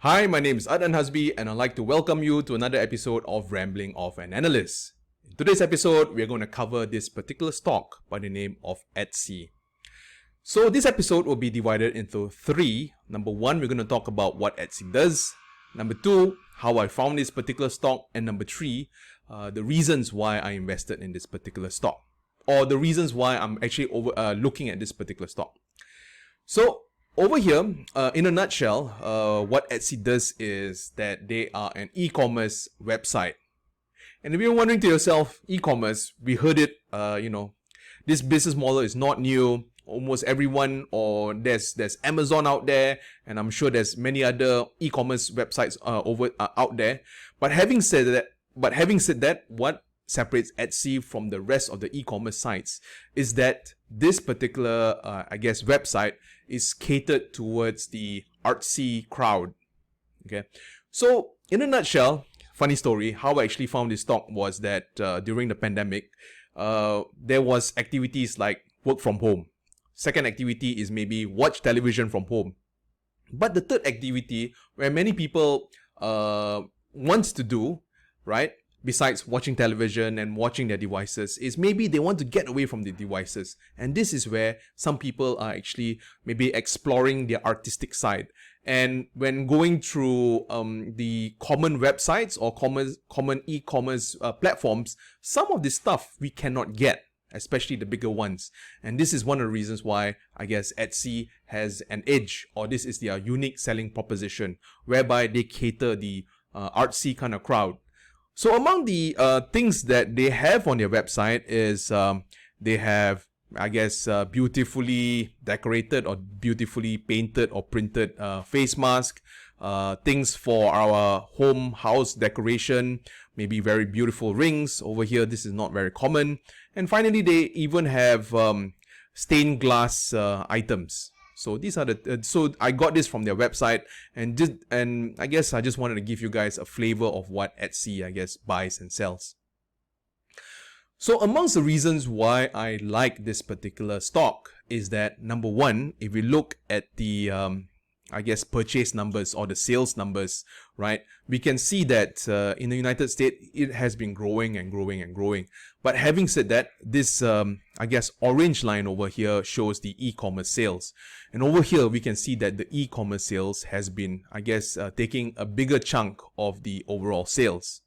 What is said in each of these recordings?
Hi, my name is Adnan Hasbi and I'd like to welcome you to another episode of Rambling of an Analyst. In today's episode, we're going to cover this particular stock by the name of Etsy. So this episode will be divided into three. Number one, we're going to talk about what Etsy does. Number two, how I found this particular stock. And number three, the reasons why I invested in this particular stock. Or the reasons why I'm actually looking at this particular stock. So over here, in a nutshell, what Etsy does is that they are an e-commerce website. And if you're wondering to yourself, e-commerce, we heard it, this business model is not new. Almost everyone, or there's Amazon out there, and I'm sure there's many other e-commerce websites out there. But having said that, what separates Etsy from the rest of the e-commerce sites is that this particular, website is catered towards the artsy crowd. Okay, so in a nutshell, funny story, how I actually found this stock was that during the pandemic, there was activities like work from home. Second activity is maybe watch television from home. But the third activity, where many people wants to do, right, besides watching television and watching their devices, is maybe they want to get away from the devices. And this is where some people are actually maybe exploring their artistic side. And when going through the common websites or common e-commerce platforms, some of this stuff we cannot get, especially the bigger ones. And this is one of the reasons why I guess Etsy has an edge, or this is their unique selling proposition, whereby they cater the artsy kind of crowd. So among the things that they have on their website is they have, beautifully decorated or beautifully painted or printed face mask, things for our home house decoration, maybe very beautiful rings. Over here, this is not very common. And finally, they even have stained glass items. So these are so I got this from their website, and I guess I just wanted to give you guys a flavor of what Etsy, buys and sells. So amongst the reasons why I like this particular stock is that, number one, if we look at the purchase numbers or the sales numbers, right, we can see that in the United States, it has been growing and growing and growing. But having said that, this, orange line over here shows the e-commerce sales. And over here, we can see that the e-commerce sales has been, taking a bigger chunk of the overall sales.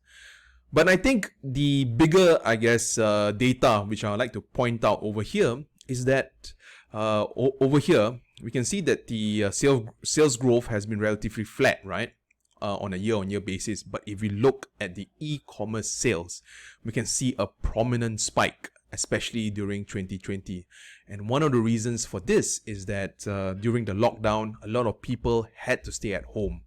But I think the bigger, data, which I would like to point out over here, is that over here, we can see that the sales growth has been relatively flat, right, on a year-on-year basis. But if we look at the e-commerce sales, we can see a prominent spike, especially during 2020. And one of the reasons for this is that during the lockdown, a lot of people had to stay at home.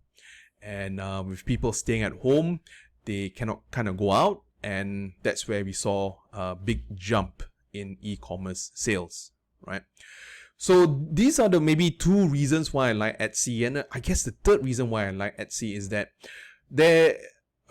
And with people staying at home, they cannot kind of go out. And that's where we saw a big jump in e-commerce sales, right? So these are the maybe two reasons why I like Etsy. And I guess the third reason why I like Etsy is that there,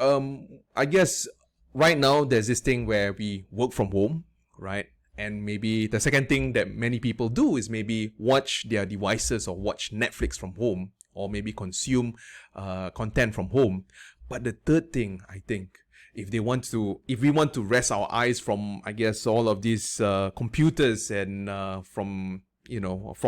right now there's this thing where we work from home, right? And maybe the second thing that many people do is maybe watch their devices or watch Netflix from home, or maybe consume content from home. But the third thing, I think, if we want to rest our eyes from, all of these computers and from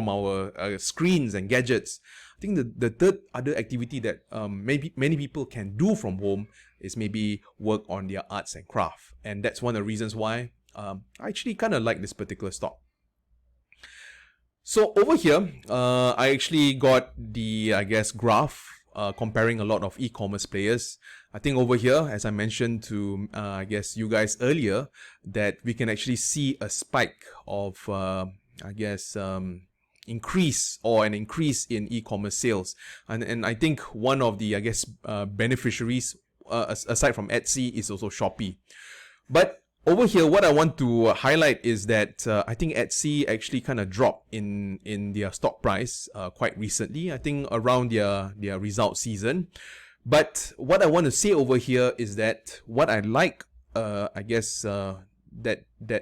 our screens and gadgets, I think the third other activity that maybe many people can do from home is maybe work on their arts and craft. And that's one of the reasons why I actually kind of like this particular stock. So over here, I actually got the, graph comparing a lot of e-commerce players. I think over here, as I mentioned to, you guys earlier, that we can actually see a spike of, increase in e-commerce sales. And I think one of the, beneficiaries, aside from Etsy, is also Shopee. But over here, what I want to highlight is that I think Etsy actually kind of dropped in their stock price quite recently. I think around their result season. But what I want to say over here is that what I like, that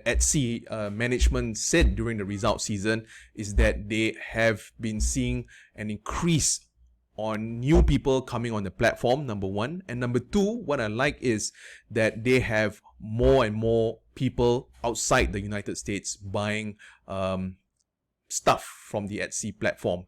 Etsy management said during the result season is that they have been seeing an increase on new people coming on the platform, number one. And number two, what I like is that they have more and more people outside the United States buying stuff from the Etsy platform.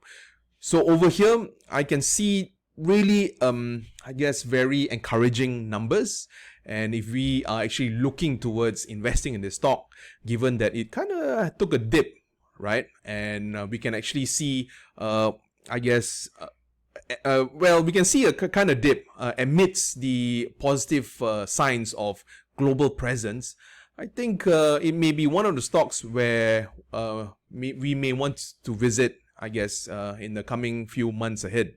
So over here, I can see really, I guess, very encouraging numbers. And if we are actually looking towards investing in this stock, given that it kind of took a dip, right? And we can actually see, I guess, well, we can see a kind of dip amidst the positive signs of global presence. I think it may be one of the stocks where we may want to visit, I guess, in the coming few months ahead.